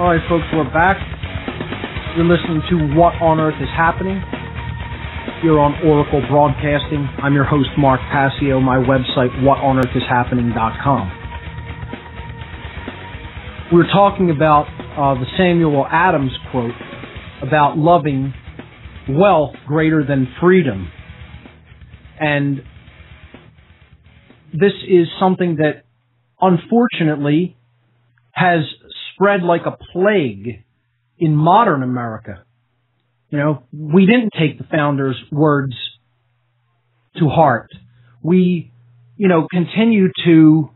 All right, folks, we're back. You're listening to What on Earth is Happening here on Oracle Broadcasting. I'm your host, Mark Passio. My website, whatonearthishappening.com. We're talking about the Samuel Adams quote about loving wealth greater than freedom. And this is something that, unfortunately, has spread like a plague in modern America. You know, we didn't take the founders' words to heart. We, continue to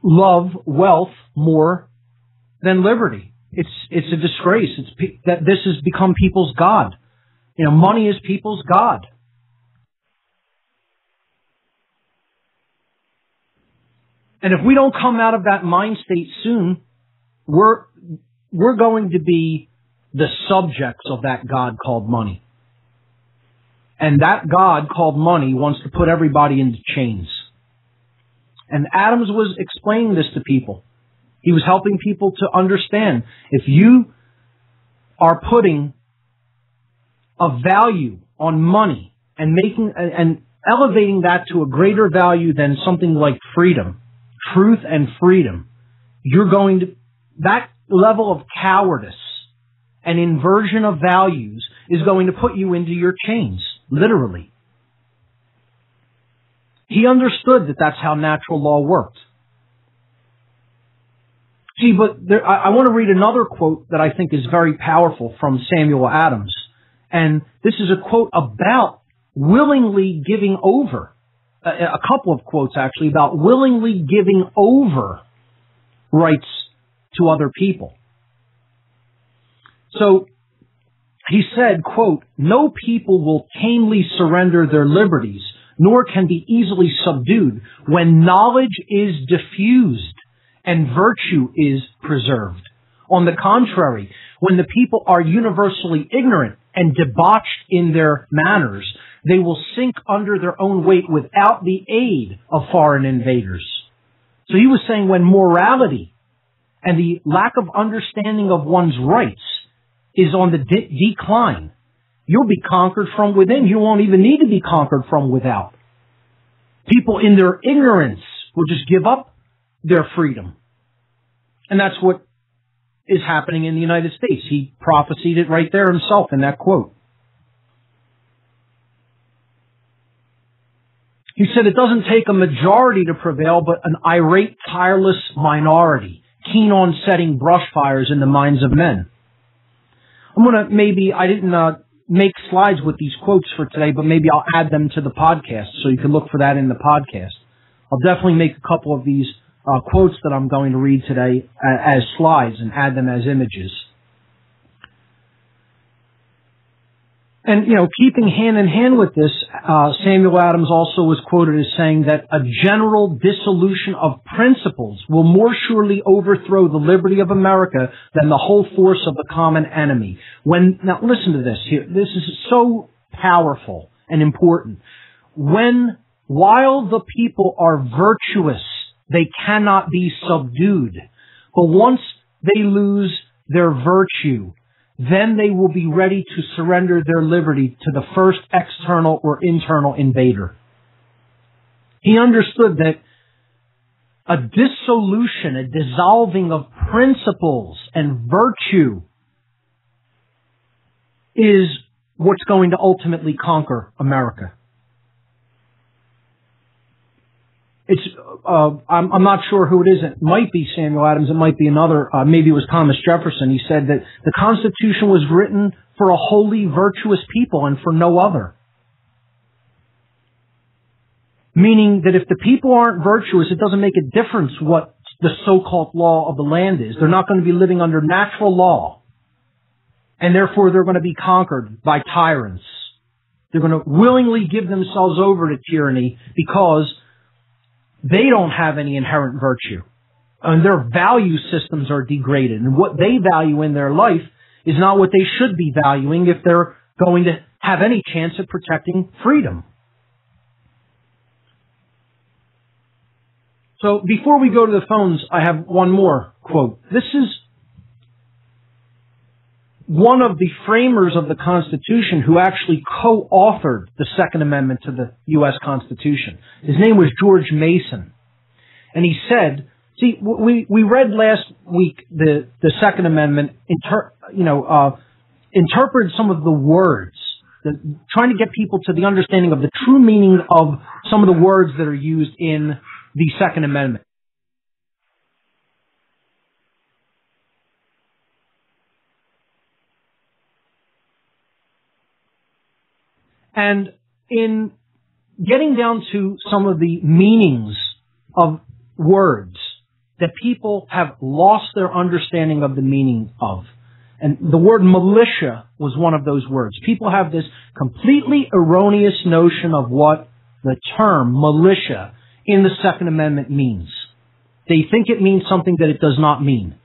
love wealth more than liberty. It's a disgrace. That this has become people's God. Money is people's God. And if we don't come out of that mind state soon, we're going to be the subjects of that God called money. And that God called money wants to put everybody into chains. And Adams was explaining this to people. He was helping people to understand, if you are putting a value on money and elevating that to a greater value than something like freedom, truth and freedom, that level of cowardice and inversion of values is going to put you into your chains, literally. He understood that that's how natural law worked. See, but I want to read another quote that I think is very powerful from Samuel Adams. And this is a quote about willingly giving over. A couple of quotes, actually, about willingly giving over rights to other people. So he said, quote, "No people will tamely surrender their liberties, nor can be easily subdued when knowledge is diffused and virtue is preserved. On the contrary, when the people are universally ignorant and debauched in their manners, they will sink under their own weight without the aid of foreign invaders." So he was saying when morality and the lack of understanding of one's rights is on the decline, you'll be conquered from within. You won't even need to be conquered from without. People in their ignorance will just give up their freedom. And that's what is happening in the United States. He prophesied it right there himself in that quote. He said it doesn't take a majority to prevail, but an irate, tireless minority, keen on setting brush fires in the minds of men. I didn't make slides with these quotes for today, but maybe I'll add them to the podcast so you can look for that in the podcast. I'll definitely make a couple of these quotes that I'm going to read today as slides and add them as images. And, keeping hand in hand with this, Samuel Adams also was quoted as saying that a general dissolution of principles will more surely overthrow the liberty of America than the whole force of the common enemy. Now listen to this here. This is so powerful and important. While the people are virtuous, they cannot be subdued. But once they lose their virtue, then they will be ready to surrender their liberty to the first external or internal invader. He understood that a dissolution, a dissolving of principles and virtue is what's going to ultimately conquer America. I'm not sure who it is. It might be Samuel Adams. It might be another. Maybe it was Thomas Jefferson. He said that the Constitution was written for a holy, virtuous people and for no other. Meaning that if the people aren't virtuous, it doesn't make a difference what the so-called law of the land is. They're not going to be living under natural law. And therefore, they're going to be conquered by tyrants. They're going to willingly give themselves over to tyranny because they don't have any inherent virtue. And their value systems are degraded. And what they value in their life is not what they should be valuing if they're going to have any chance of protecting freedom. So before we go to the phones, I have one more quote. This is one of the framers of the Constitution who actually co-authored the Second Amendment to the U.S. Constitution. His name was George Mason. And he said, see, we read last week the Second Amendment, interpreted some of the words, trying to get people to the understanding of the true meaning of some of the words that are used in the Second Amendment. And in getting down to some of the meanings of words that people have lost their understanding of the meaning of. And the word militia was one of those words. People have this completely erroneous notion of what the term militia in the Second Amendment means. They think it means something that it does not mean.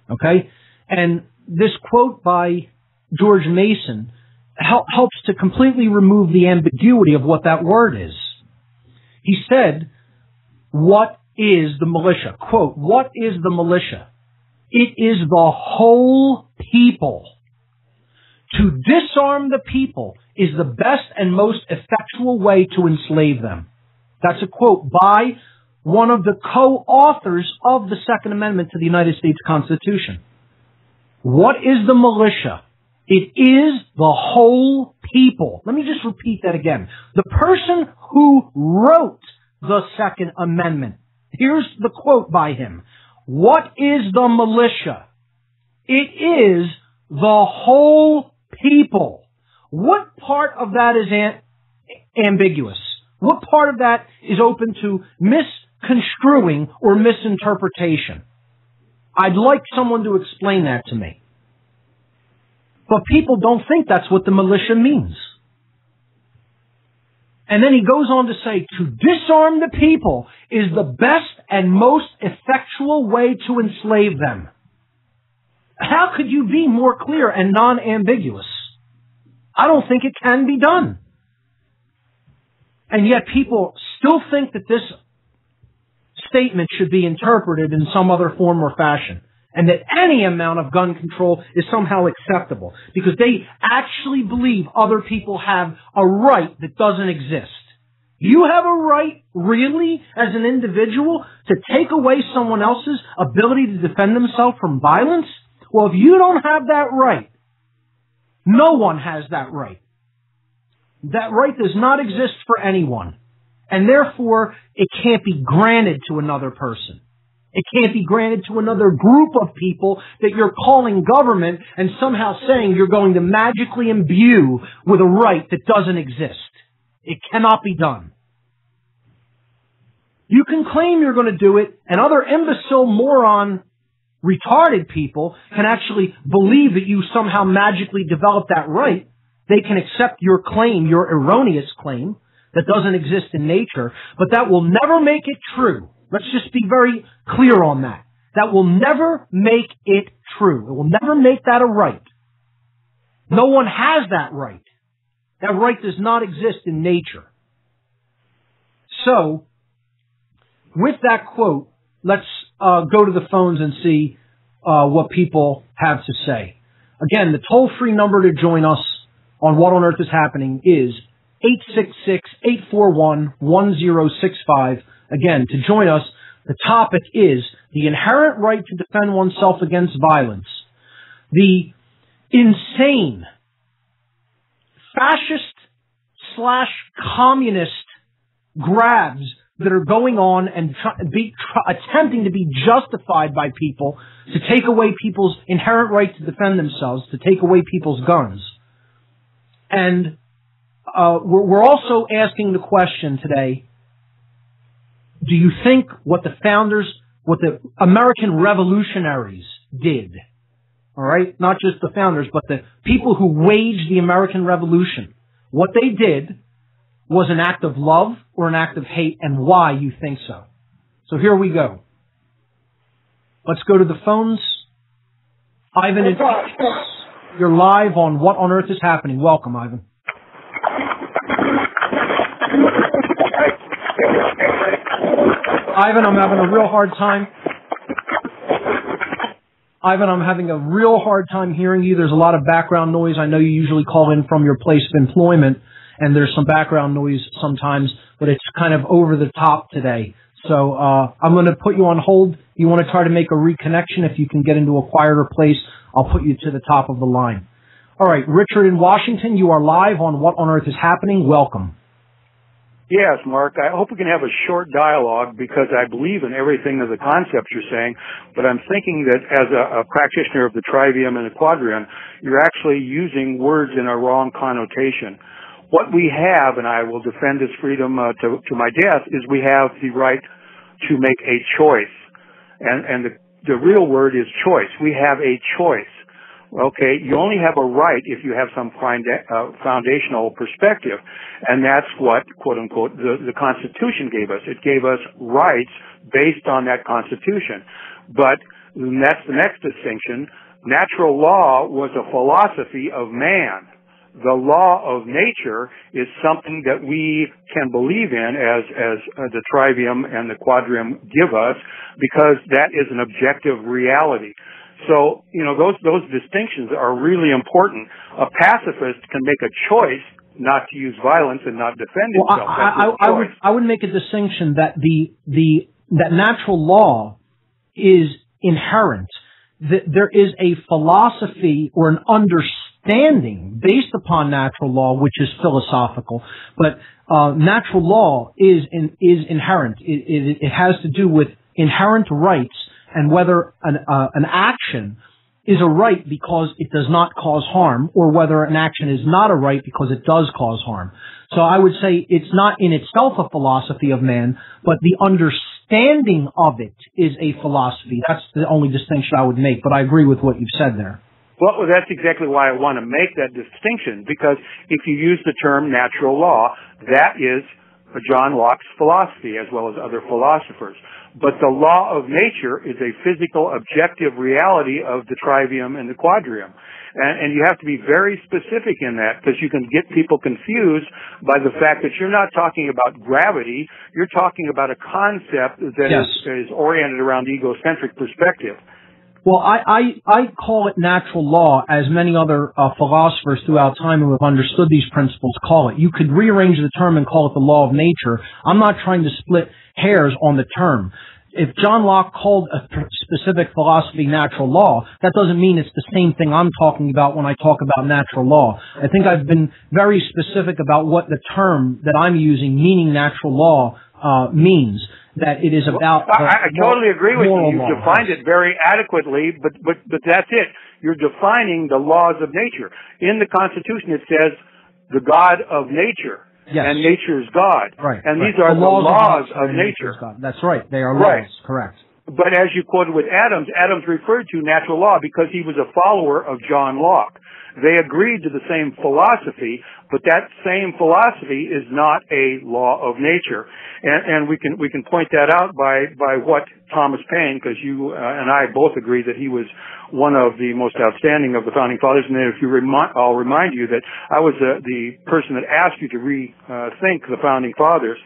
Okay? And this quote by George Mason helps to completely remove the ambiguity of what that word is. He said, what is the militia? Quote, what is the militia? It is the whole people. To disarm the people is the best and most effectual way to enslave them. That's a quote by one of the co-authors of the Second Amendment to the United States Constitution. What is the militia? It is the whole people. Let me just repeat that again. The person who wrote the Second Amendment, here's the quote by him. What is the militia? It is the whole people. What part of that is ambiguous? What part of that is open to misconstruing or misinterpretation? I'd like someone to explain that to me. But people don't think that's what the militia means. And then he goes on to say, to disarm the people is the best and most effectual way to enslave them. How could you be more clear and non-ambiguous? I don't think it can be done. And yet people still think that this statement should be interpreted in some other form or fashion, and that any amount of gun control is somehow acceptable, because they actually believe other people have a right that doesn't exist. You have a right, really, as an individual, to take away someone else's ability to defend themselves from violence? Well, if you don't have that right, no one has that right. That right does not exist for anyone. And therefore, it can't be granted to another person. It can't be granted to another group of people that you're calling government and somehow saying you're going to magically imbue with a right that doesn't exist. It cannot be done. You can claim you're going to do it, and other imbecile, moron, retarded people can actually believe that you somehow magically developed that right. They can accept your claim, your erroneous claim, that doesn't exist in nature, but that will never make it true. Let's just be very clear on that. That will never make it true. It will never make that a right. No one has that right. That right does not exist in nature. So, with that quote, let's go to the phones and see what people have to say. Again, the toll-free number to join us on What on Earth is Happening is 866-841-1065. Again, to join us, the topic is the inherent right to defend oneself against violence. The insane fascist/communist grabs that are going on and attempting to be justified by people to take away people's inherent right to defend themselves, to take away people's guns. And we're also asking the question today, do you think what the American Revolutionaries did, all right, not just the founders, but the people who waged the American Revolution, what they did was an act of love or an act of hate, and why you think so? So here we go. Let's go to the phones. Ivan, you're live on What on Earth is Happening. Welcome, Ivan. Ivan, I'm having a real hard time. Ivan, I'm having a real hard time hearing you. There's a lot of background noise. I know you usually call in from your place of employment, and there's some background noise sometimes, but it's kind of over the top today. So I'm going to put you on hold. You want to try to make a reconnection? If you can get into a quieter place, I'll put you to the top of the line. All right, Richard in Washington, you are live on What on Earth is Happening. Welcome. Yes, Mark. I hope we can have a short dialogue because I believe in everything of the concepts you're saying, but I'm thinking that as a practitioner of the trivium and the quadrium, you're actually using words in a wrong connotation. What we have, and I will defend this freedom to my death, is we have the right to make a choice. And the real word is choice. We have a choice. Okay, you only have a right if you have some foundational perspective, and that's what, quote unquote, the Constitution gave us. It gave us rights based on that Constitution. But that's the next distinction. Natural law was a philosophy of man. The law of nature is something that we can believe in as the trivium and the quadrium give us, because that is an objective reality. So, you know, those distinctions are really important. A pacifist can make a choice not to use violence and not defend himself. I would make a distinction that that natural law is inherent. That there is a philosophy or an understanding based upon natural law, which is philosophical, but natural law is inherent. It has to do with inherent rights, and whether an action is a right because it does not cause harm, or whether an action is not a right because it does cause harm. So I would say it's not in itself a philosophy of man, but the understanding of it is a philosophy. That's the only distinction I would make, but I agree with what you've said there. Well, that's exactly why I want to make that distinction, because if you use the term natural law, that is John Locke's philosophy as well as other philosophers. But the law of nature is a physical, objective reality of the trivium and the quadrium. And you have to be very specific in that, because you can get people confused by the fact that you're not talking about gravity, you're talking about a concept that is oriented around egocentric perspective. Well, I call it natural law, as many other philosophers throughout time who have understood these principles call it. You could rearrange the term and call it the law of nature. I'm not trying to split hairs on the term. If John Locke called a specific philosophy natural law, that doesn't mean it's the same thing I'm talking about when I talk about natural law. I think I've been very specific about what the term that I'm using, meaning natural law, means. That it is about. I totally agree with you. You defined it very adequately, but that's it. You're defining the laws of nature. In the Constitution, it says the God of nature, and nature's God. Right. And these are the laws of nature. That's right. They are laws. Correct. But as you quoted with Adams referred to natural law because he was a follower of John Locke. They agreed to the same philosophy, but that same philosophy is not a law of nature. And we can point that out by what Thomas Paine, because you and I both agree that he was one of the most outstanding of the founding fathers. And then I'll remind you that I was the person that asked you to rethink the founding fathers.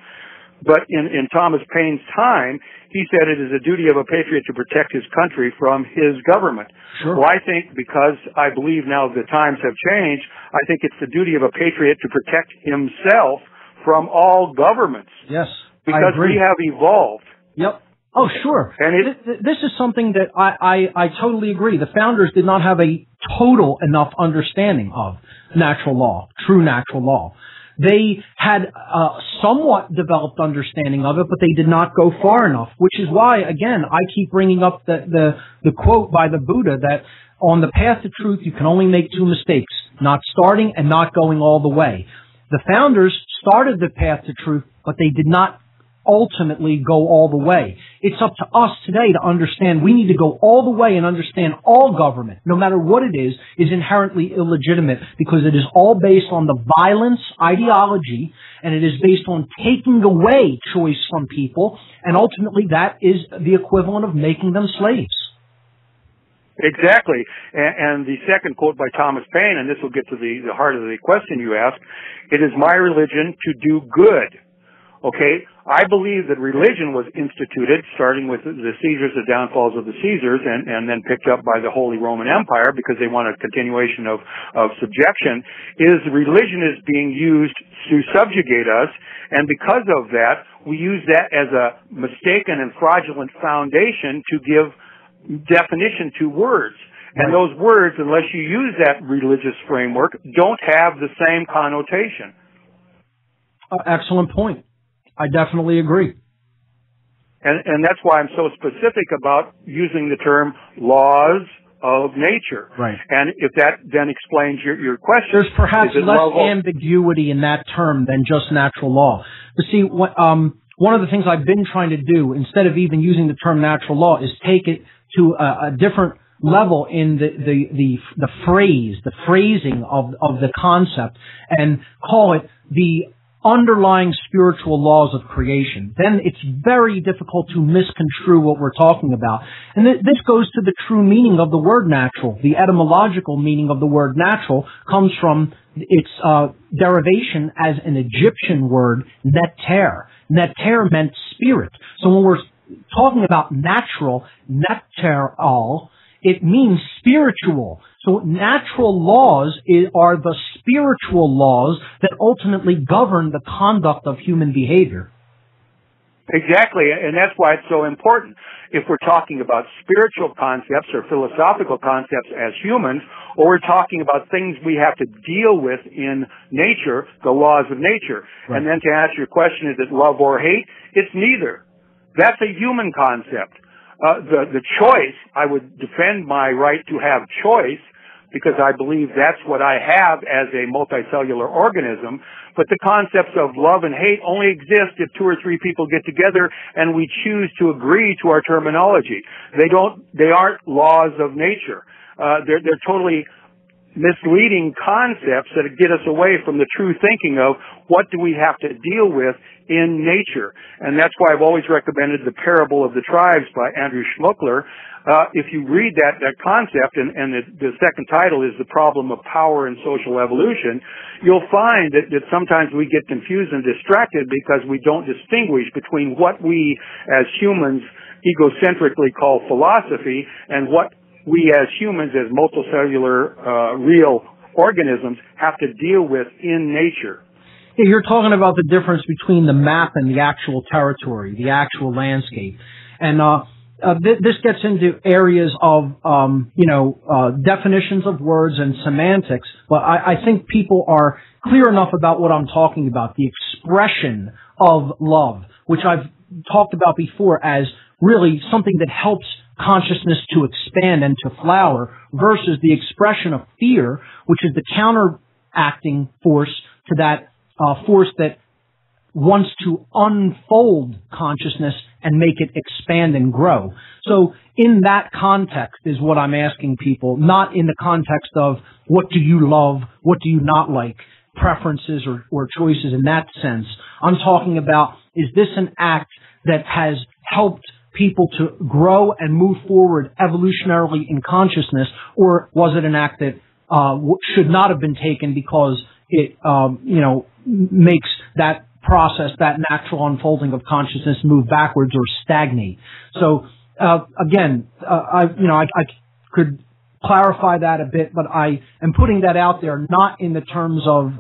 But in Thomas Paine's time, he said it is a duty of a patriot to protect his country from his government. Sure. Well, I think because I believe now the times have changed, I think it's the duty of a patriot to protect himself from all governments. Yes, because we have evolved. Yep. Oh, sure. And this is something that I totally agree. The founders did not have a total enough understanding of natural law, true natural law. They had a somewhat developed understanding of it, but they did not go far enough, which is why, again, I keep bringing up the quote by the Buddha that on the path to truth, you can only make two mistakes, not starting and not going all the way. The founders started the path to truth, but they did not ultimately go all the way. It's up to us today to understand we need to go all the way and understand all government, no matter what it is inherently illegitimate, because it is all based on the violence ideology, and it is based on taking away choice from people, and ultimately that is the equivalent of making them slaves. Exactly. And the second quote by Thomas Paine, and this will get to the heart of the question you asked, it is my religion to do good. Okay? I believe that religion was instituted, starting with the Caesars, the downfalls of the Caesars, and then picked up by the Holy Roman Empire because they want a continuation of subjection, is religion is being used to subjugate us, and because of that, we use that as a mistaken and fraudulent foundation to give definition to words. And those words, unless you use that religious framework, don't have the same connotation. Excellent point. I definitely agree. And that's why I'm so specific about using the term laws of nature. Right. And if that then explains your question. There's perhaps less ambiguity in that term than just natural law. But see, one of the things I've been trying to do, instead of even using the term natural law, is take it to a different level in the phrasing of the concept, and call it the underlying spiritual laws of creation. Then it's very difficult to misconstrue what we're talking about. And this goes to the true meaning of the word natural. The etymological meaning of the word natural comes from its derivation as an Egyptian word, neter. Neter meant spirit. So when we're talking about natural, neteral, it means spiritual. So natural laws are the spiritual laws that ultimately govern the conduct of human behavior. Exactly, and that's why it's so important. If we're talking about spiritual concepts or philosophical concepts as humans, or we're talking about things we have to deal with in nature, the laws of nature. Right. And then to answer your question, is it love or hate? It's neither. That's a human concept. The choice, I would defend my right to have choice because I believe that's what I have as a multicellular organism. But the concepts of love and hate only exist if 2 or 3 people get together and we choose to agree to our terminology. They aren't laws of nature. They're totally misleading concepts that get us away from the true thinking of what do we have to deal with in nature. And that's why I've always recommended the Parable of the Tribes by Andrew Schmuckler. If you read that concept, and the second title is The Problem of Power and Social Evolution, you'll find that sometimes we get confused and distracted because we don't distinguish between what we as humans egocentrically call philosophy and what we as humans, as multicellular real organisms, have to deal with in nature. Yeah, you're talking about the difference between the map and the actual territory, the actual landscape. And this gets into areas of, definitions of words and semantics, but I think people are clear enough about what I'm talking about, the expression of love, which I've talked about before as really something that helps consciousness to expand and to flower, versus the expression of fear, which is the counteracting force to that force that wants to unfold consciousness and make it expand and grow. So in that context is what I'm asking people, not in the context of what do you love, what do you not like, preferences or choices in that sense. I'm talking about, is this an act that has helped people to grow and move forward evolutionarily in consciousness, or was it an act that should not have been taken because it makes that process, that natural unfolding of consciousness, move backwards or stagnate? So again, I could clarify that a bit, but I am putting that out there not in the terms of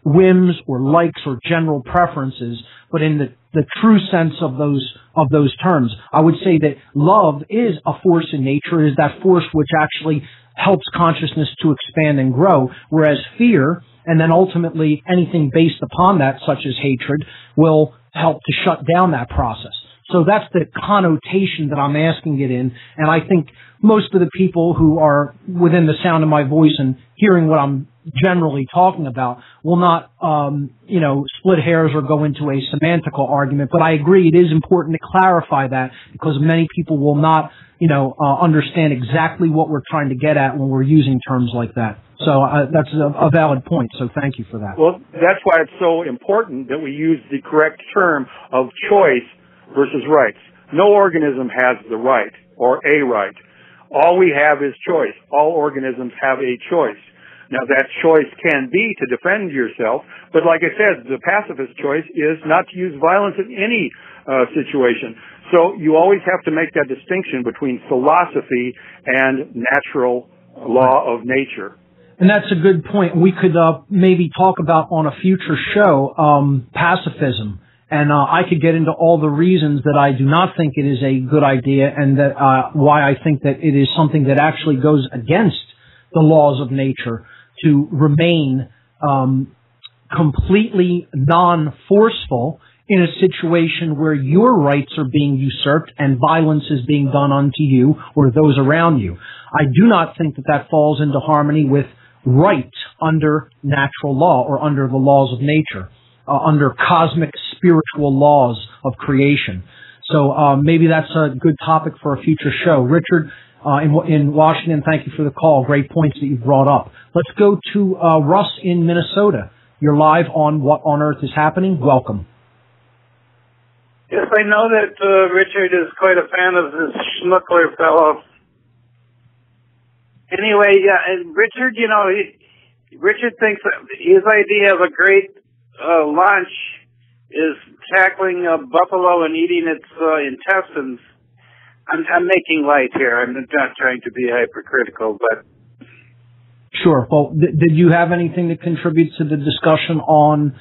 whims or likes or general preferences, but in the true sense of those terms. I would say that love is a force in nature. It is that force which actually helps consciousness to expand and grow, whereas fear, and then ultimately anything based upon that, such as hatred, will help to shut down that process. So that's the connotation that I'm asking it in, and I think most of the people who are within the sound of my voice and hearing what I'm generally talking about will not, split hairs or go into a semantical argument. But I agree, it is important to clarify that because many people will not, understand exactly what we're trying to get at when we're using terms like that. So that's a valid point. So thank you for that. Well, that's why it's so important that we use the correct term of choice versus rights. No organism has the right or a right. All we have is choice. All organisms have a choice. Now, that choice can be to defend yourself, but like I said, the pacifist choice is not to use violence in any situation. So you always have to make that distinction between philosophy and natural law of nature. And that's a good point. We could maybe talk about on a future show pacifism. And I could get into all the reasons that I do not think it is a good idea, and that why I think that it is something that actually goes against the laws of nature to remain completely non-forceful in a situation where your rights are being usurped and violence is being done unto you or those around you. I do not think that that falls into harmony with right under natural law or under the laws of nature. Under cosmic spiritual laws of creation. So maybe that's a good topic for a future show. Richard in Washington, thank you for the call. Great points that you've brought up. Let's go to Russ in Minnesota. You're live on What on Earth is Happening. Welcome. Yes, I know that Richard is quite a fan of this Schmuckler fellow. Anyway, yeah, and Richard, Richard thinks his idea of a great lunch is tackling a buffalo and eating its intestines. I'm making light here. I'm not trying to be hypercritical, but... Sure. Well, did you have anything that contributes to the discussion on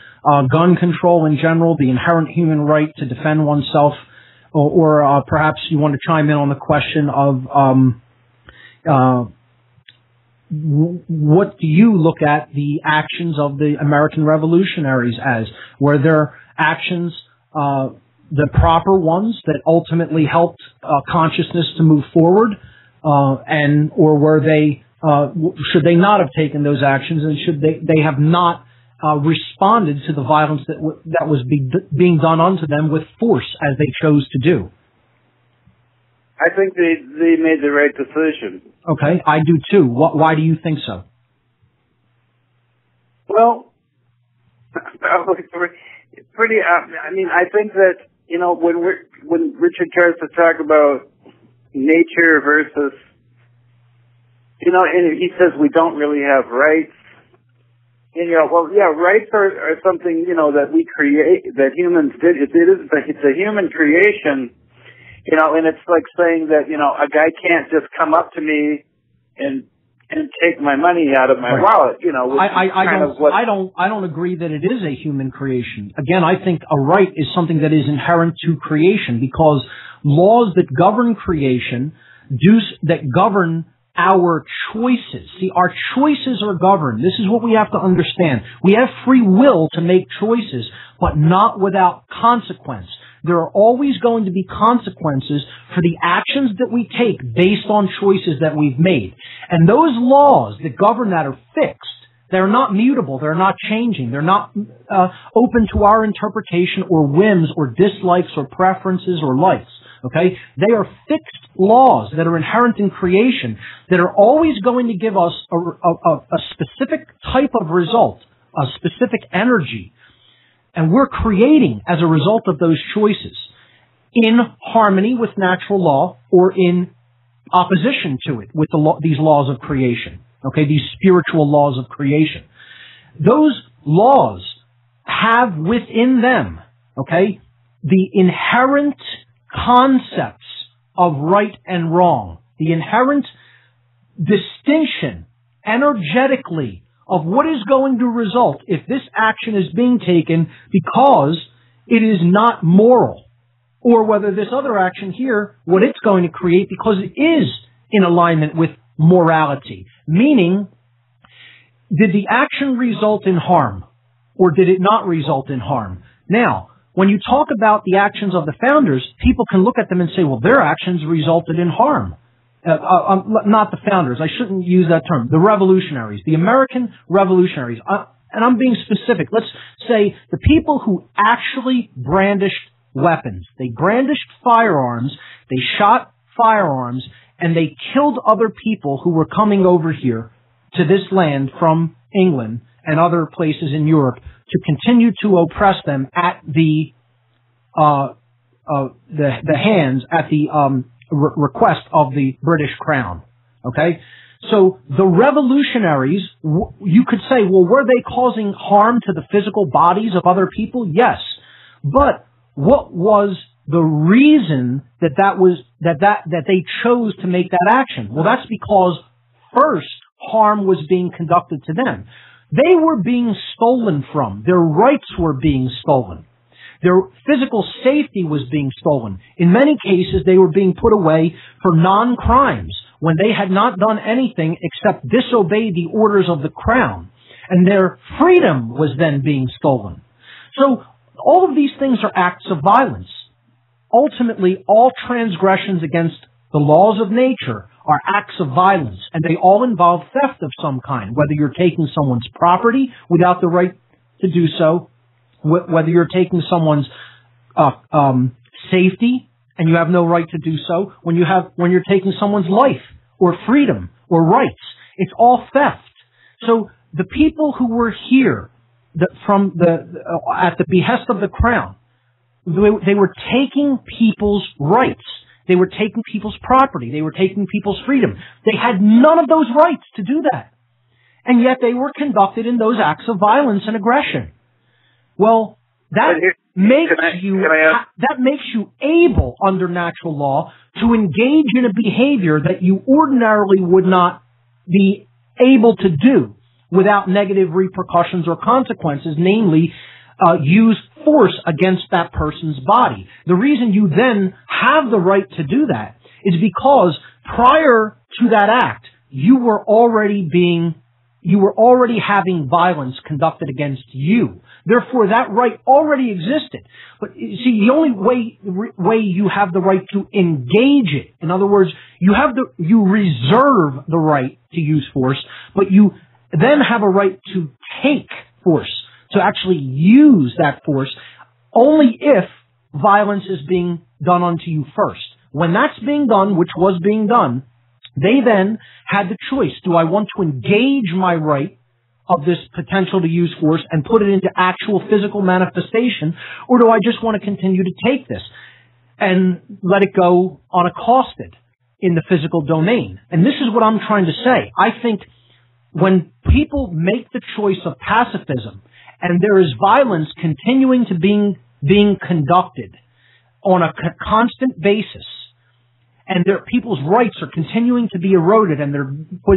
gun control in general, the inherent human right to defend oneself, or perhaps you want to chime in on the question of what do you look at the actions of the American Revolutionaries as? Were their actions the proper ones that ultimately helped consciousness to move forward, or were they? Should they not have taken those actions, and should they have not responded to the violence that was being done unto them with force as they chose to do? I think they made the right decision. Okay, I do too. Why do you think so? Well, pretty. I mean, I think that when Richard tries to talk about nature versus, and he says we don't really have rights. And rights are something that we create, that humans did. It's a human creation. And it's like saying that, a guy can't just come up to me and take my money out of my wallet, I don't agree that it is a human creation. Again, I think a right is something that is inherent to creation, because laws that govern creation that govern our choices. See, our choices are governed. This is what we have to understand. We have free will to make choices, but not without consequence. There are always going to be consequences for the actions that we take based on choices that we've made. And those laws that govern that are fixed. They're not mutable. They're not changing. They're not open to our interpretation or whims or dislikes or preferences or likes. Okay? They are fixed laws that are inherent in creation that are always going to give us a specific type of result, a specific energy. And we're creating as a result of those choices in harmony with natural law or in opposition to it with these laws of creation. Okay, these spiritual laws of creation. Those laws have within them, okay, the inherent concepts of right and wrong, the inherent distinction energetically of what is going to result if this action is being taken because it is not moral, or whether this other action here, what it's going to create because it is in alignment with morality. Meaning, did the action result in harm, or did it not result in harm? Now, when you talk about the actions of the founders, people can look at them and say, well, their actions resulted in harm. Not the founders. I shouldn't use that term. The revolutionaries, the American revolutionaries. And I'm being specific. Let's say the people who actually brandished weapons. They brandished firearms. They shot firearms. And they killed other people who were coming over here to this land from England and other places in Europe to continue to oppress them at the hands, at the request of the British Crown. Okay? So the revolutionaries, you could say, well, were they causing harm to the physical bodies of other people? Yes. But what was the reason that they chose to make that action? Well, that's because first, harm was being conducted to them. They were being stolen from. Their rights were being stolen. Their physical safety was being stolen. In many cases, they were being put away for non-crimes when they had not done anything except disobey the orders of the crown. And their freedom was then being stolen. So all of these things are acts of violence. Ultimately, all transgressions against the laws of nature are acts of violence, and they all involve theft of some kind, whether you're taking someone's property without the right to do so, whether you're taking someone's safety and you have no right to do so, when you're taking someone's life or freedom or rights. It's all theft. So the people who were here at the behest of the crown, they were taking people's rights. They were taking people's property. They were taking people's freedom. They had none of those rights to do that. And yet they were conducted in those acts of violence and aggression. Well, that makes you able under natural law to engage in a behavior that you ordinarily would not be able to do without negative repercussions or consequences, namely use force against that person's body. The reason you then have the right to do that is because prior to that act, you were already having violence conducted against you. Therefore, that right already existed. But see, the only way you have the right to engage it, in other words, you reserve the right to use force, but you then have a right to take force, to actually use that force, only if violence is being done unto you first. When that's being done, which was being done, they then had the choice. Do I want to engage my right of this potential to use force and put it into actual physical manifestation, or do I just want to continue to take this and let it go unaccosted in the physical domain? And this is what I'm trying to say. I think when people make the choice of pacifism and there is violence continuing to being conducted on a constant basis, and people's rights are continuing to be eroded and they're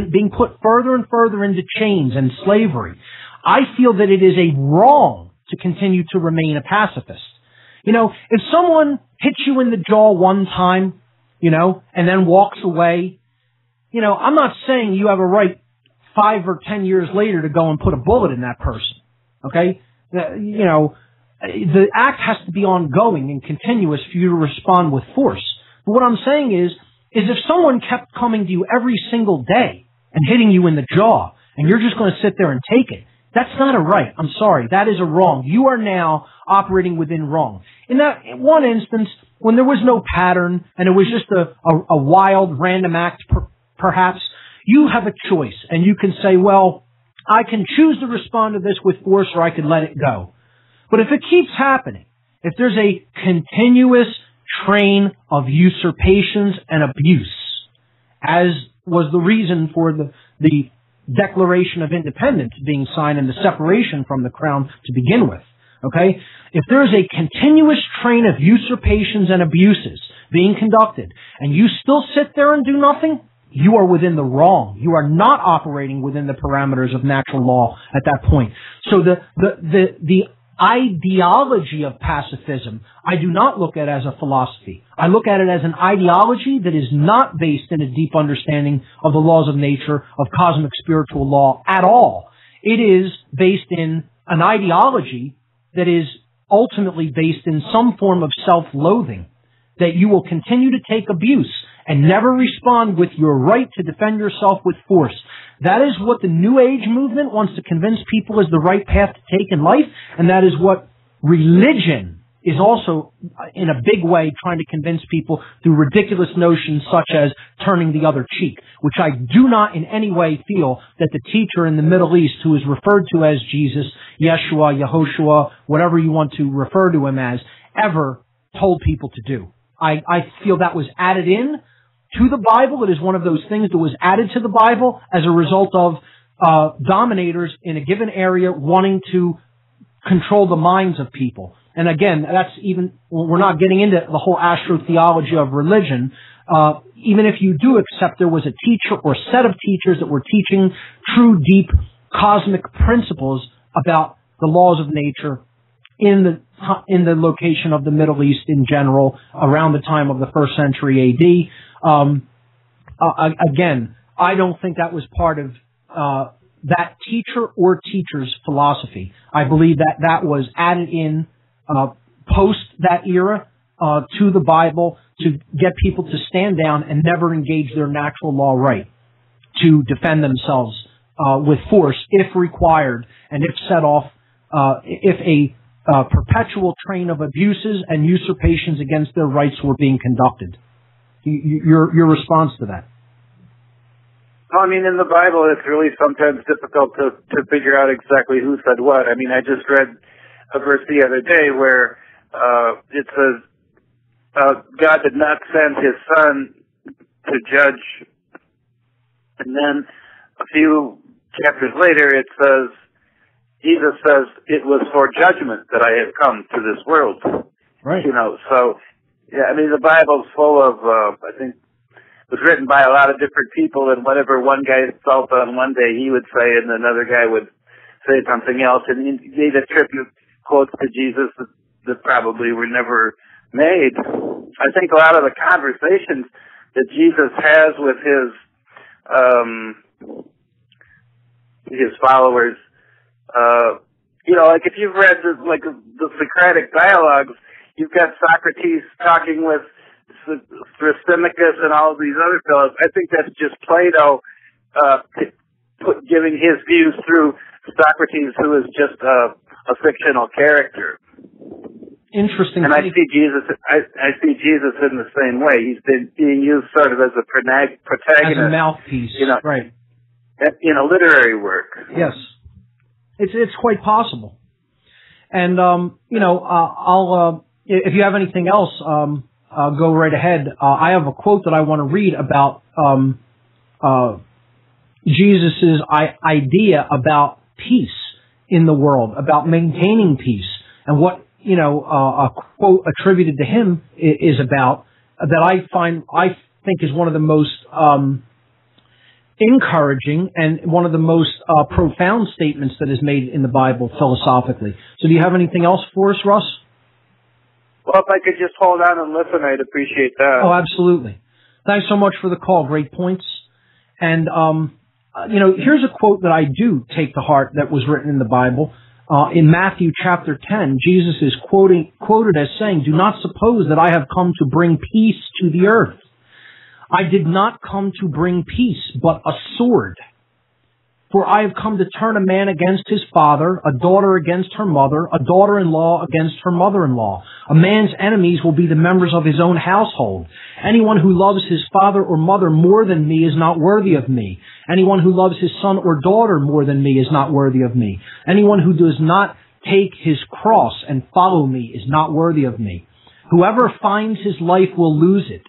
being put further and further into chains and slavery, I feel that it is a wrong to continue to remain a pacifist. You know, if someone hits you in the jaw one time, and then walks away, I'm not saying you have a right 5 or 10 years later to go and put a bullet in that person. Okay? The act has to be ongoing and continuous for you to respond with force. But what I'm saying is if someone kept coming to you every single day and hitting you in the jaw, and you're just going to sit there and take it, that's not a right. I'm sorry. That is a wrong. You are now operating within wrong. In that one instance, when there was no pattern and it was just a wild, random act, perhaps, you have a choice. And you can say, well, I can choose to respond to this with force or I can let it go. But if it keeps happening, if there's a continuous train of usurpations and abuse, as was the reason for the Declaration of Independence being signed and the separation from the crown to begin with, okay? If there's a continuous train of usurpations and abuses being conducted, and you still sit there and do nothing, you are within the wrong. You are not operating within the parameters of natural law at that point. So the ideology of pacifism, I do not look at as a philosophy. I look at it as an ideology that is not based in a deep understanding of the laws of nature, of cosmic spiritual law at all. It is based in an ideology that is ultimately based in some form of self-loathing, that you will continue to take abuse and never respond with your right to defend yourself with force. That is what the New Age movement wants to convince people is the right path to take in life, and that is what religion is also, in a big way, trying to convince people through ridiculous notions such as turning the other cheek, which I do not in any way feel that the teacher in the Middle East, who is referred to as Jesus, Yeshua, Yehoshua, whatever you want to refer to him as, ever told people to do. I feel that was added in to the Bible. It is one of those things that was added to the Bible as a result of dominators in a given area wanting to control the minds of people. And again, we're not getting into the whole astrotheology of religion. Even if you do accept there was a teacher or set of teachers that were teaching true, deep, cosmic principles about the laws of nature in the location of the Middle East in general, around the time of the 1st century AD. Again, I don't think that was part of that teacher or teacher's philosophy. I believe that was added in post that era to the Bible to get people to stand down and never engage their natural law right to defend themselves with force if required, and if set off, if a perpetual train of abuses and usurpations against their rights were being conducted. Your response to that? I mean, in the Bible, it's really sometimes difficult to figure out exactly who said what. I mean, I just read a verse the other day where it says, God did not send his son to judge. And then a few chapters later, it says, Jesus says, it was for judgment that I have come to this world. Right. You know, so, yeah, I mean, the Bible's full of, I think, it was written by a lot of different people, and whatever one guy felt on one day, he would say, and another guy would say something else, and they'd attribute quotes to Jesus that probably were never made. I think a lot of the conversations that Jesus has with his followers, you know, like if you've read the Socratic dialogues, you've got Socrates talking with Thrasymachus and all of these other fellows. I think that's just Plato giving his views through Socrates, who is just a fictional character. Interesting. And I see Jesus. I see Jesus in the same way. He's been being used sort of as a protagonist, as a mouthpiece, you know, right? In a literary work. Yes, it's quite possible. And you know, I'll if you have anything else, go right ahead. I have a quote that I want to read about Jesus's idea about peace in the world, about maintaining peace, and what, you know, a quote attributed to him is about, that I think is one of the most encouraging and one of the most profound statements that is made in the Bible philosophically. So do you have anything else for us, Russ? Well, if I could just hold on and listen, I'd appreciate that. Oh, absolutely. Thanks so much for the call. Great points. And, you know, here's a quote that I do take to heart that was written in the Bible. In Matthew chapter 10, Jesus is quoted as saying, "Do not suppose that I have come to bring peace to the earth. I did not come to bring peace, but a sword. For I have come to turn a man against his father, a daughter against her mother, a daughter-in-law against her mother-in-law. A man's enemies will be the members of his own household. Anyone who loves his father or mother more than me is not worthy of me. Anyone who loves his son or daughter more than me is not worthy of me. Anyone who does not take his cross and follow me is not worthy of me. Whoever finds his life will lose it,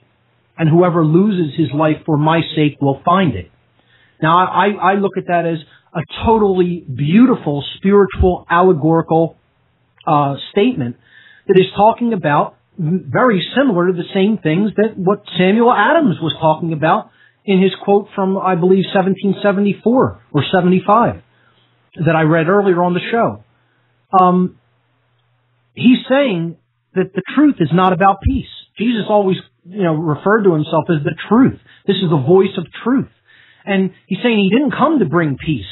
and whoever loses his life for my sake will find it." Now, I look at that as a totally beautiful, spiritual, allegorical statement that is talking about very similar to the same things that what Samuel Adams was talking about in his quote from, I believe, 1774 or 75 that I read earlier on the show. He's saying that the truth is not about peace. Jesus always, you know, referred to himself as the truth. This is the voice of truth. And he's saying he didn't come to bring peace.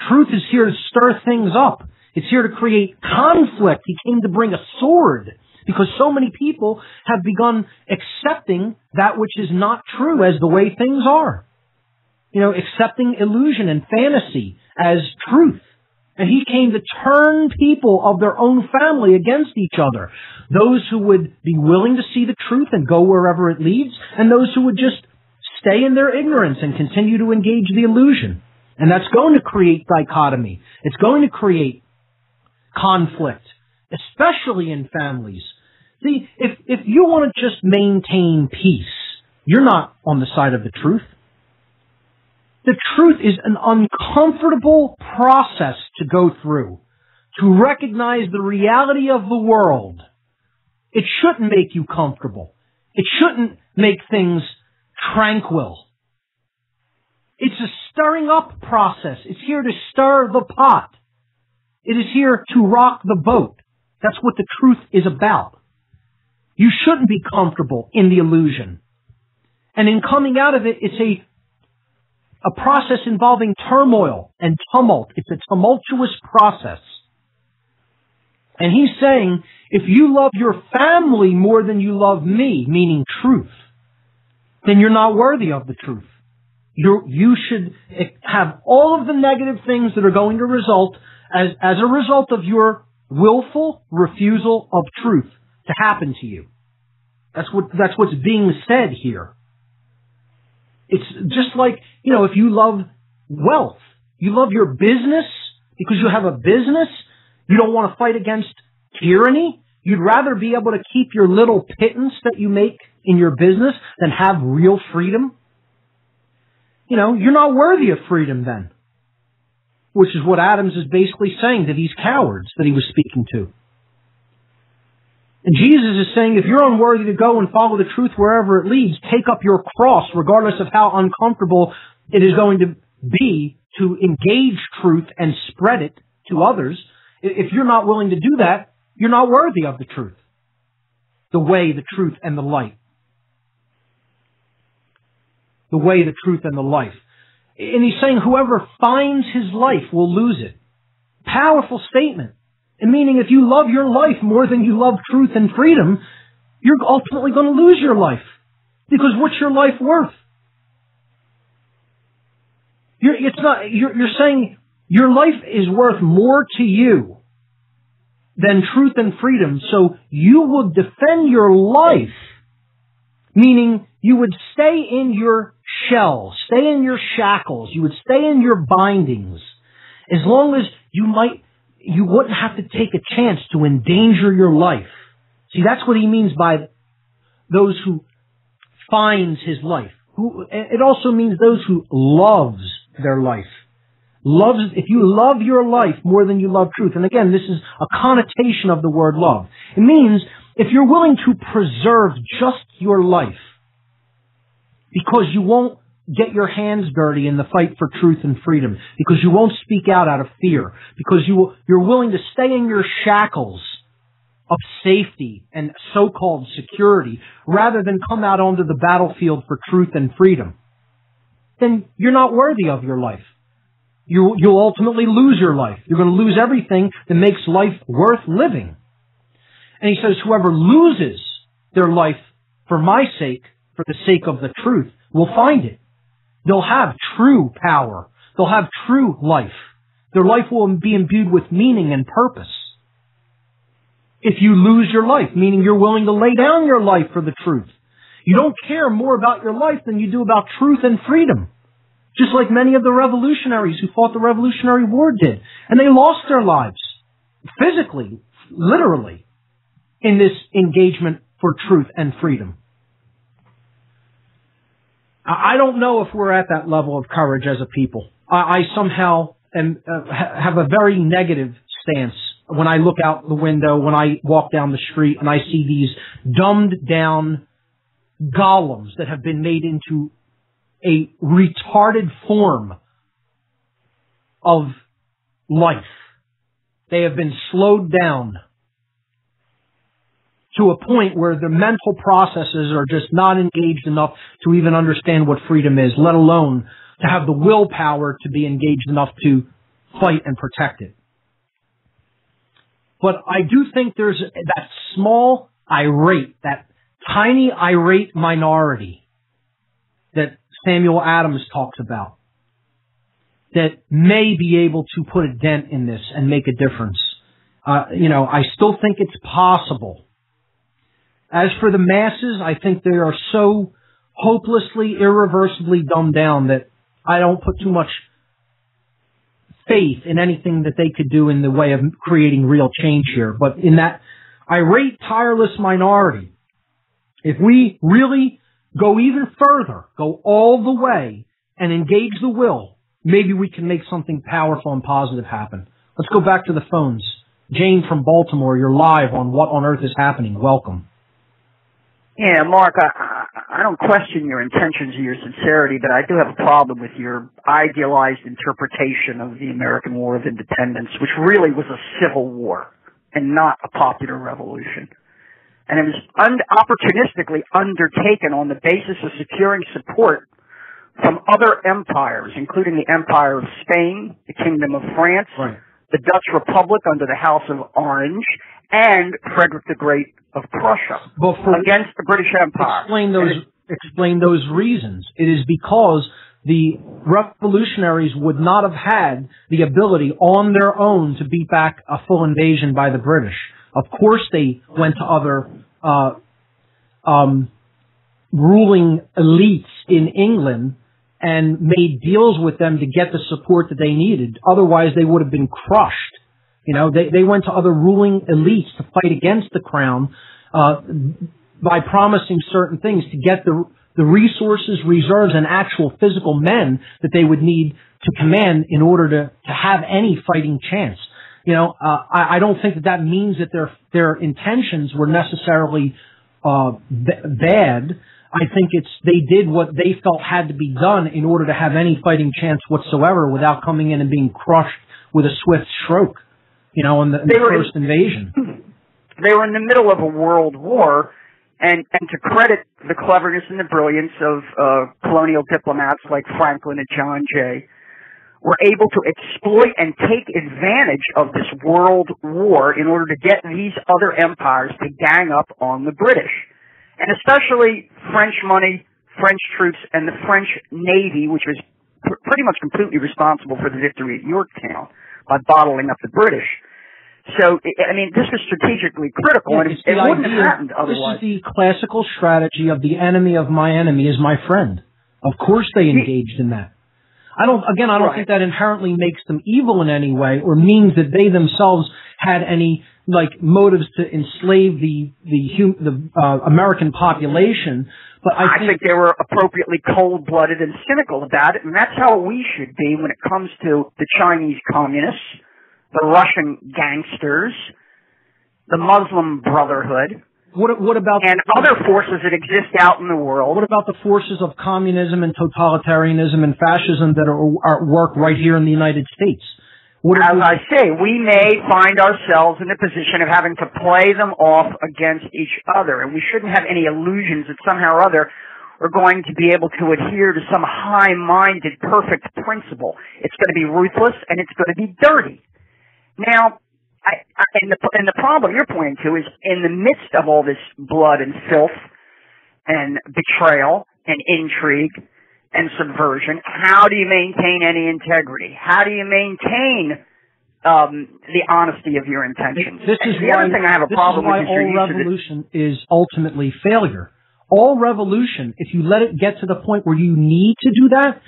Truth is here to stir things up. It's here to create conflict. He came to bring a sword because so many people have begun accepting that which is not true as the way things are. You know, accepting illusion and fantasy as truth. And he came to turn people of their own family against each other. Those who would be willing to see the truth and go wherever it leads, and those who would just stay in their ignorance and continue to engage the illusion. And that's going to create dichotomy. It's going to create conflict, especially in families. See, if you want to just maintain peace, you're not on the side of the truth. The truth is an uncomfortable process to go through, to recognize the reality of the world. It shouldn't make you comfortable. It shouldn't make things tranquil. It's a stirring up process. It's here to stir the pot. It is here to rock the boat. That's what the truth is about. You shouldn't be comfortable in the illusion. And in coming out of it, it's a process involving turmoil and tumult. It's a tumultuous process. And he's saying, if you love your family more than you love me, meaning truth, then you're not worthy of the truth. You should have all of the negative things that are going to result as a result of your willful refusal of truth to happen to you. That's what's being said here. It's just like, if you love wealth, you love your business because you have a business, you don't want to fight against tyranny. You'd rather be able to keep your little pittance that you make in your business than have real freedom. You're not worthy of freedom then. Which is what Adams is basically saying to these cowards that he was speaking to. And Jesus is saying, if you're unworthy to go and follow the truth wherever it leads, take up your cross, regardless of how uncomfortable it is going to be to engage truth and spread it to others. If you're not willing to do that, you're not worthy of the truth. The way, the truth, and the light. The way, the truth, and the life. And he's saying whoever finds his life will lose it. Powerful statement. And meaning if you love your life more than you love truth and freedom, you're ultimately going to lose your life. Because what's your life worth? You're saying your life is worth more to you than truth and freedom. So you would defend your life, meaning you would stay in your shell, stay in your shackles, you would stay in your bindings, as long as you wouldn't have to take a chance to endanger your life. See, that's what he means by those who finds his life. It also means those who loves their life. If you love your life more than you love truth, and again, this is a connotation of the word love. It means if you're willing to preserve just your life, because you won't get your hands dirty in the fight for truth and freedom, because you won't speak out of fear, because you're willing to stay in your shackles of safety and so-called security, rather than come out onto the battlefield for truth and freedom, then you're not worthy of your life. You'll ultimately lose your life. You're going to lose everything that makes life worth living. And he says, whoever loses their life for my sake, for the sake of the truth, will find it. They'll have true power. They'll have true life. Their life will be imbued with meaning and purpose. If you lose your life, meaning you're willing to lay down your life for the truth. You don't care more about your life than you do about truth and freedom. Just like many of the revolutionaries who fought the Revolutionary War did. And they lost their lives. Physically, literally, in this engagement for truth and freedom. I don't know if we're at that level of courage as a people. I somehow have a very negative stance when I look out the window, when I walk down the street, and I see these dumbed down golems that have been made into a retarded form of life. They have been slowed down to a point where the mental processes are just not engaged enough to even understand what freedom is, let alone to have the willpower to be engaged enough to fight and protect it. But I do think there's that small irate, that tiny irate minority that Samuel Adams talks about that may be able to put a dent in this and make a difference. I still think it's possible. As for the masses, I think they are so hopelessly, irreversibly dumbed down that I don't put too much faith in anything that they could do in the way of creating real change here. But in that irate, tireless minority, if we really go even further, go all the way, and engage the will, maybe we can make something powerful and positive happen. Let's go back to the phones. Jane from Baltimore, you're live on What on Earth is Happening. Welcome. Yeah, Mark, I don't question your intentions or your sincerity, but I do have a problem with your idealized interpretation of the American War of Independence, which really was a civil war and not a popular revolution. And it was opportunistically undertaken on the basis of securing support from other empires, including the Empire of Spain, the Kingdom of France, right, the Dutch Republic under the House of Orange, and Frederick the Great of Prussia against the British Empire. Explain those reasons. It is because the revolutionaries would not have had the ability on their own to beat back a full invasion by the British. Of course, they went to other ruling elites in England and made deals with them to get the support that they needed. Otherwise, they would have been crushed. You know, they went to other ruling elites to fight against the crown by promising certain things to get the resources, reserves, and actual physical men that they would need to command in order to have any fighting chance. You know, I don't think that means that their intentions were necessarily bad. I think they did what they felt had to be done in order to have any fighting chance whatsoever without coming in and being crushed with a swift stroke, you know, in the first invasion. They were in the middle of a world war, and to credit the cleverness and the brilliance of colonial diplomats like Franklin and John Jay, were able to exploit and take advantage of this world war in order to get these other empires to gang up on the British. And especially French money, French troops, and the French Navy, which was pretty much completely responsible for the victory at Yorktown by bottling up the British. So, I mean, this was strategically critical, and it wouldn't have happened otherwise. This is the classical strategy of the enemy of my enemy is my friend. Of course they engaged in that. I don't think that inherently makes them evil in any way or means that they themselves had any motives to enslave the American population, but I think they were appropriately cold-blooded and cynical about it, and that's how we should be when it comes to the Chinese communists, the Russian gangsters, the Muslim Brotherhood, what about other forces that exist out in the world. What about the forces of communism and totalitarianism and fascism that are at work right here in the United States? As I say, we may find ourselves in a position of having to play them off against each other, and we shouldn't have any illusions that somehow or other we're going to be able to adhere to some high-minded, perfect principle. It's going to be ruthless, and it's going to be dirty. Now, and the problem you're pointing to is in the midst of all this blood and filth and betrayal and intrigue and subversion, how do you maintain any integrity? How do you maintain the honesty of your intentions? This is why all revolution is ultimately failure. All revolution, if you let it get to the point where you need to do that,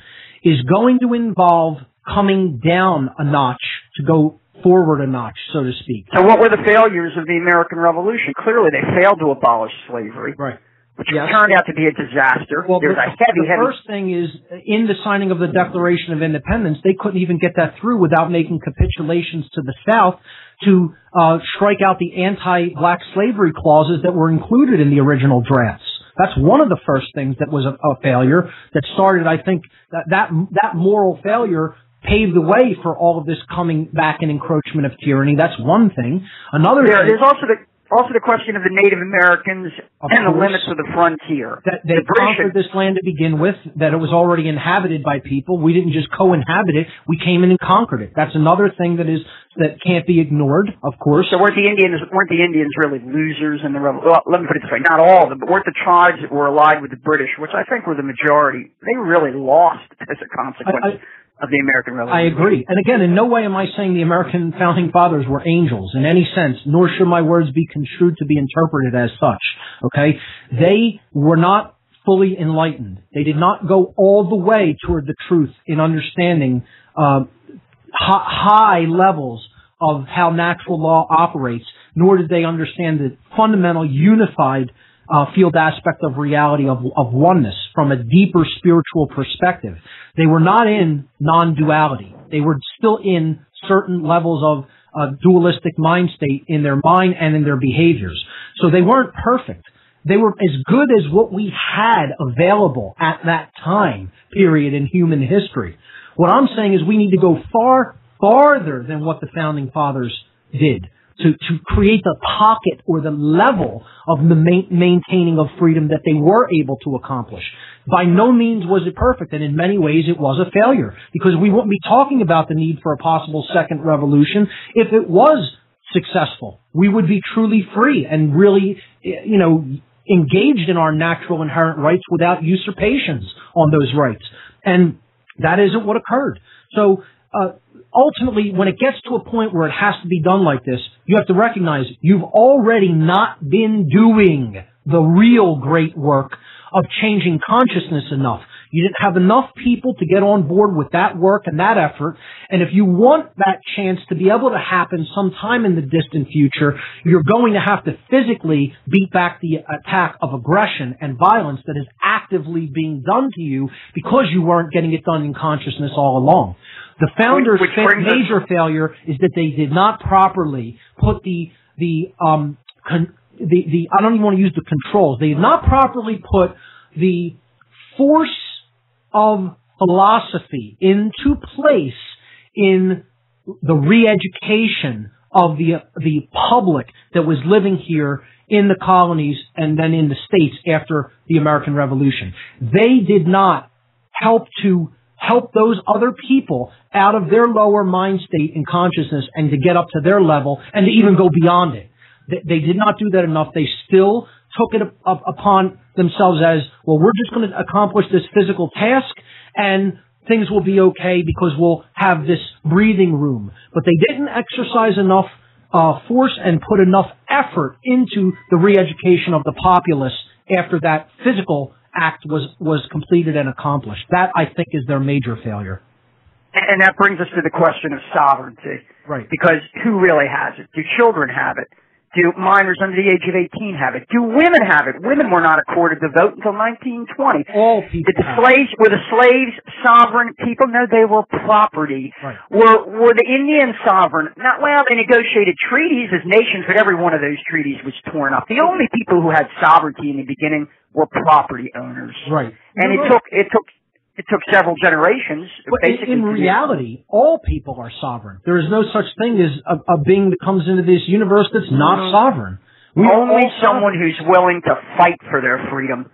is going to involve coming down a notch to go forward a notch, so to speak. So what were the failures of the American Revolution? Clearly they failed to abolish slavery. Right. Which turned out to be a disaster. Well, the first thing is, in the signing of the Declaration of Independence, they couldn't even get that through without making capitulations to the South to strike out the anti-black slavery clauses that were included in the original drafts. That's one of the first things that was a failure that started, I think, that moral failure paved the way for all of this coming back and encroachment of tyranny. That's one thing. Another thing... There's also the question of the Native Americans and the limits of the frontier. They conquered this land to begin with, that it was already inhabited by people. We didn't just co-inhabit it, we came in and conquered it. That's another thing that can't be ignored, of course. So weren't the Indians really losers in the revolution? Well, let me put it this way, not all of them, but weren't the tribes that were allied with the British, which I think were the majority, they really lost as a consequence of the American Revolution. I agree. And again, in no way am I saying the American founding fathers were angels in any sense, nor should my words be construed to be interpreted as such. Okay? They were not fully enlightened. They did not go all the way toward the truth in understanding high levels of how natural law operates, nor did they understand the fundamental unified field aspect of reality of oneness from a deeper spiritual perspective. They were not in non-duality. They were still in certain levels of dualistic mind state in their mind and in their behaviors. So they weren't perfect. They were as good as what we had available at that time period in human history. What I'm saying is we need to go farther than what the founding fathers did to create the pocket or the level of the maintaining of freedom that they were able to accomplish. By no means was it perfect, and in many ways it was a failure, because we wouldn't be talking about the need for a possible second revolution if it was successful. We would be truly free and really, engaged in our natural inherent rights without usurpations on those rights. And that isn't what occurred. So, ultimately, when it gets to a point where it has to be done like this, you have to recognize you've already not been doing the real great work of changing consciousness enough. You didn't have enough people to get on board with that work and that effort. And if you want that chance to be able to happen sometime in the distant future, you're going to have to physically beat back the attack of aggression and violence that is actively being done to you because you weren't getting it done in consciousness all along. The founders' major failure is that they did not properly put I don't even want to use the controls. They did not properly put the force of philosophy into place in the re-education of the public that was living here in the colonies and then in the States after the American Revolution. They did not help those other people out of their lower mind state and consciousness and to get up to their level and to even go beyond it. They did not do that enough. They still took it upon themselves as, well, we're just going to accomplish this physical task and things will be okay because we'll have this breathing room. But they didn't exercise enough force and put enough effort into the re-education of the populace after that physical act was completed and accomplished. That, I think, is their major failure. And that brings us to the question of sovereignty. Right. Because who really has it? Do children have it? Do minors under the age of 18 have it? Do women have it? Women were not accorded the vote until 1920. All people. Were the slaves sovereign people? No, they were property. Right. Were the Indians sovereign? Not well. They negotiated treaties as nations, but every one of those treaties was torn up. The only people who had sovereignty in the beginning were property owners. Right. And it took several generations. But in reality, all people are sovereign. There is no such thing as a being that comes into this universe that's not sovereign. Only someone who's willing to fight for their freedom.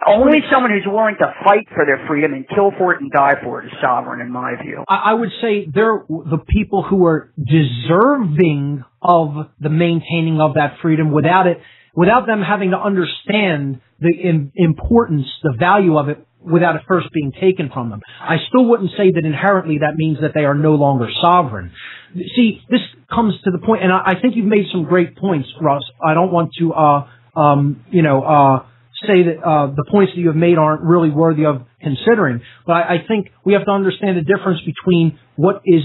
Only someone who's willing to fight for their freedom and kill for it and die for it is sovereign, in my view. I would say they're the people who are deserving of the maintaining of that freedom without them having to understand the importance, the value of it, without it first being taken from them. I still wouldn't say that inherently that means that they are no longer sovereign. See, this comes to the point, and I think you've made some great points, Russ. I don't want to, say that the points that you have made aren't really worthy of considering, but I think we have to understand the difference between what is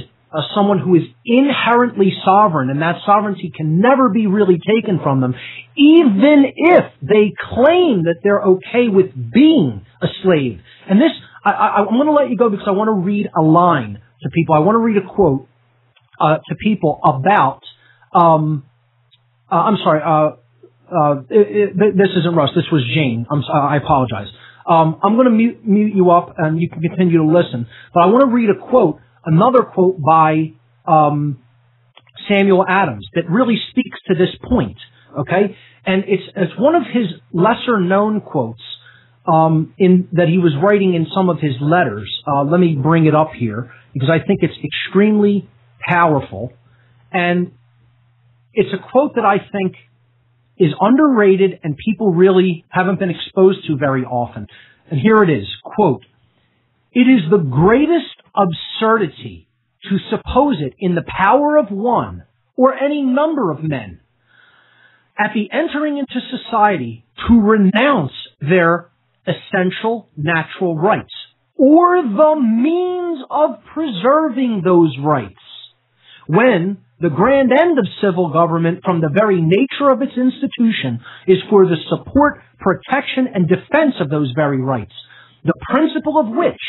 someone who is inherently sovereign, and that sovereignty can never be really taken from them, even if they claim that they're okay with being a slave. And this, I'm going to let you go because I want to read a line to people. I want to read a quote to people about, this isn't Russ, this was Jane. I apologize. I'm going to mute you up and you can continue to listen. But I want to read another quote by Samuel Adams that really speaks to this point, okay? And it's one of his lesser-known quotes that he was writing in some of his letters. Let me bring it up here because I think it's extremely powerful. And it's a quote that I think is underrated and people really haven't been exposed to very often. And here it is, quote, "It is the greatest absurdity to suppose it in the power of one or any number of men at the entering into society to renounce their essential natural rights or the means of preserving those rights when The grand end of civil government, from the very nature of its institution, is for the support, protection, and defense of those very rights, the principle of which,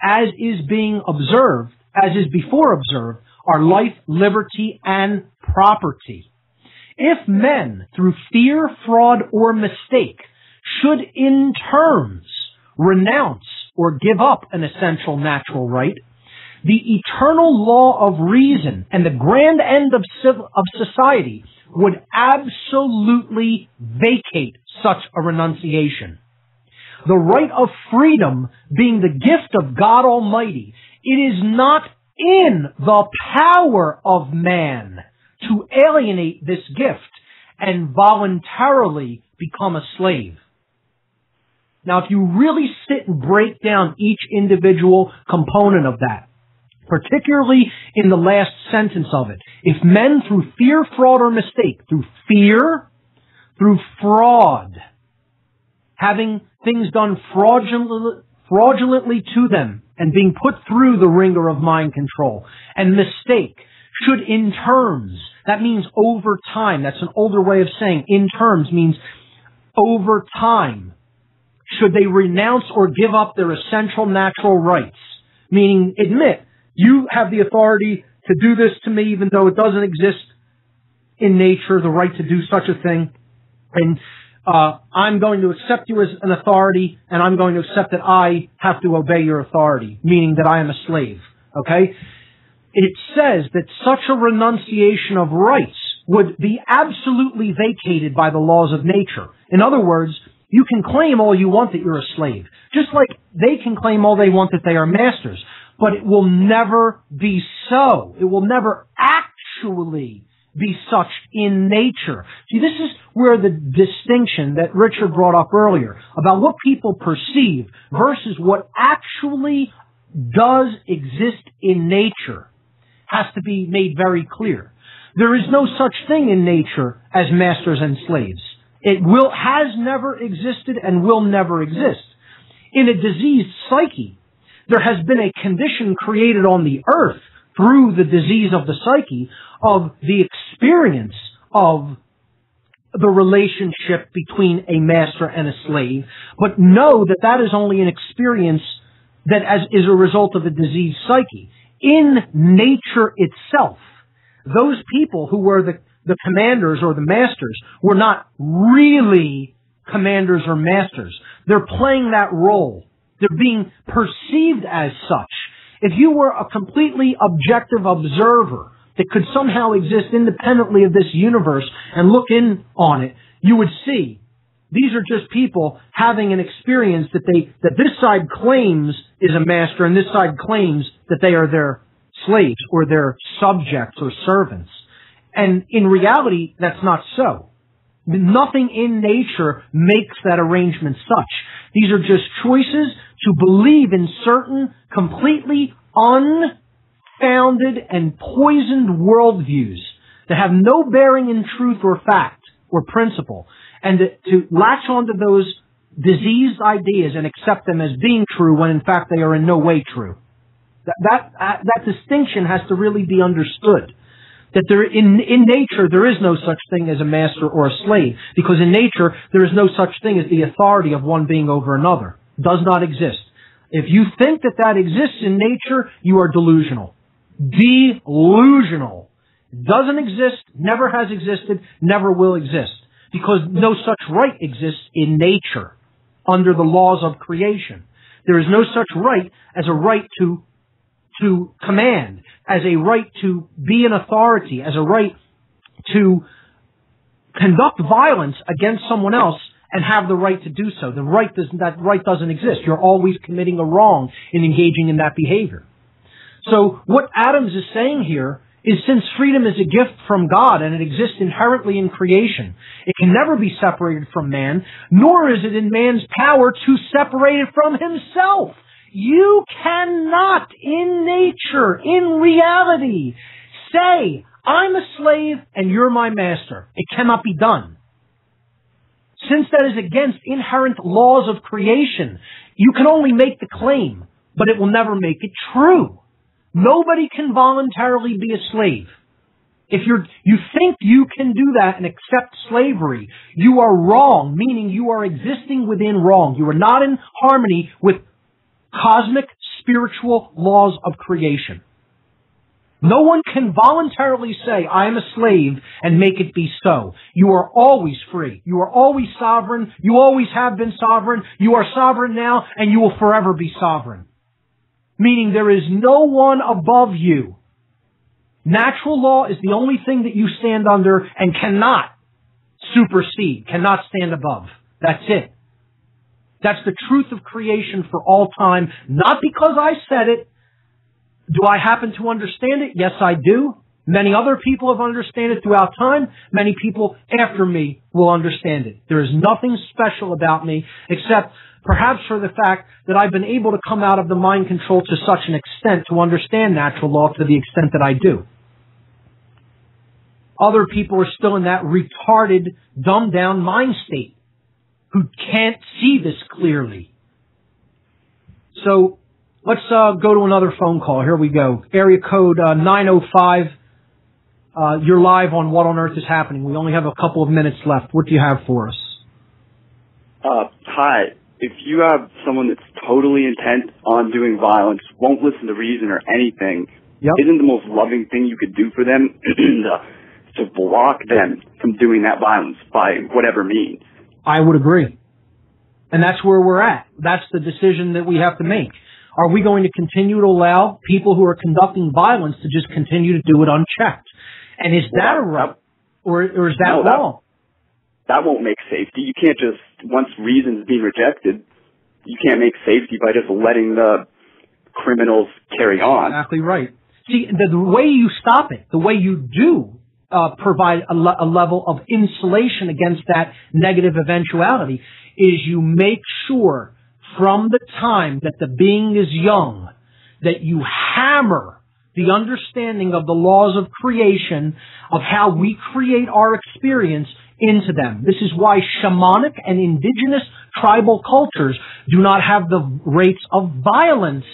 as is before observed, are life, liberty, and property. If men, through fear, fraud, or mistake, should in terms renounce or give up an essential natural right, the eternal law of reason and the grand end of society would absolutely vacate such a renunciation. The right of freedom being the gift of God Almighty, it is not in the power of man to alienate this gift and voluntarily become a slave. Now, if you really sit and break down each individual component of that, particularly in the last sentence of it, if men through fear, fraud, or mistake, through fear, through fraud, having things done fraudulently to them and being put through the ringer of mind control, and mistake, should in terms, that means over time, that's an older way of saying in terms means over time, should they renounce or give up their essential natural rights, meaning admit, you have the authority to do this to me even though it doesn't exist in nature, the right to do such a thing, and I'm going to accept you as an authority, and I'm going to accept that I have to obey your authority, meaning that I am a slave, okay? It says that such a renunciation of rights would be absolutely vacated by the laws of nature. In other words, you can claim all you want that you're a slave, just like they can claim all they want that they are masters, but it will never be so. It will never actually be such in nature. See, this is where the distinction that Richard brought up earlier about what people perceive versus what actually does exist in nature has to be made very clear. There is no such thing in nature as masters and slaves. It has never existed and will never exist. In a diseased psyche, there has been a condition created on the earth through the disease of the psyche of the experience of the relationship between a master and a slave, but know that that is only an experience that is a result of a diseased psyche. In nature itself, those people who were the commanders or the masters were not really commanders or masters. They're playing that role. They're being perceived as such. If you were a completely objective observer that could somehow exist independently of this universe and look in on it, you would see these are just people having an experience that this side claims is a master and this side claims that they are their slaves or their subjects or servants. And in reality, that's not so. Nothing in nature makes that arrangement such. These are just choices to believe in certain completely unfounded and poisoned worldviews that have no bearing in truth or fact or principle, and to latch onto those diseased ideas and accept them as being true when in fact they are in no way true. That distinction has to really be understood. That in nature there is no such thing as a master or a slave, because in nature there is no such thing as the authority of one being over another. It does not exist. If you think that exists in nature, you are delusional. Delusional. It doesn't exist, never has existed, never will exist, because no such right exists in nature under the laws of creation. There is no such right as a right to command, as a right to be an authority, as a right to conduct violence against someone else and have the right to do so. That right doesn't exist. You're always committing a wrong in engaging in that behavior. So what Adams is saying here is, since freedom is a gift from God and it exists inherently in creation, it can never be separated from man, nor is it in man's power to separate it from himself. You cannot, in nature, in reality, say, I'm a slave and you're my master. It cannot be done. Since that is against inherent laws of creation, you can only make the claim, but it will never make it true. Nobody can voluntarily be a slave. If you think you can do that and accept slavery, you are wrong, meaning you are existing within wrong. You are not in harmony with cosmic spiritual laws of creation. No one can voluntarily say, I am a slave, and make it be so. You are always free. You are always sovereign. You always have been sovereign. You are sovereign now, and you will forever be sovereign. Meaning there is no one above you. Natural law is the only thing that you stand under and cannot supersede, cannot stand above. That's it. That's the truth of creation for all time, not because I said it. Do I happen to understand it? Yes, I do. Many other people have understood it throughout time. Many people after me will understand it. There is nothing special about me except perhaps for the fact that I've been able to come out of the mind control to such an extent to understand natural law to the extent that I do. Other people are still in that retarded, dumbed-down mind state who can't see this clearly. So let's go to another phone call. Here we go. Area code 905. You're live on What on Earth is Happening. We only have a couple of minutes left. What do you have for us? Hi. If you have someone that's totally intent on doing violence, won't listen to reason or anything, isn't the most loving thing you could do for them to block them from doing that violence by whatever means? I would agree. And that's where we're at. That's the decision that we have to make. Are we going to continue to allow people who are conducting violence to just continue to do it unchecked? And is that right? Or is that wrong? That won't make safety. You can't just, once reason's being rejected, you can't make safety by just letting the criminals carry on. Exactly right. See, the way you stop it, the way you do provide a level of insulation against that negative eventuality is you make sure from the time that the being is young that you hammer the understanding of the laws of creation, of how we create our experience into them. This is why shamanic and indigenous tribal cultures do not have the rates of violence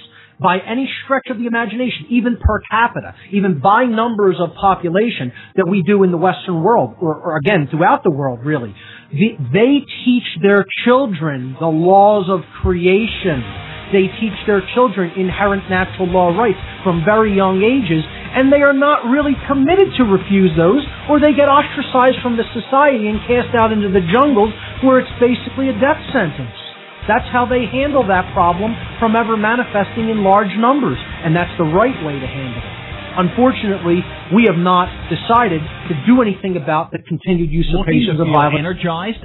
by any stretch of the imagination, even per capita, even by numbers of population that we do in the Western world, or again, throughout the world, really. They teach their children the laws of creation. They teach their children inherent natural law rights from very young ages, and they are not really permitted to refuse those, or they get ostracized from the society and cast out into the jungles where it's basically a death sentence. That's how they handle that problem from ever manifesting in large numbers, and that's the right way to handle it. Unfortunately, we have not decided to do anything about the continued usedupation of violence. Energized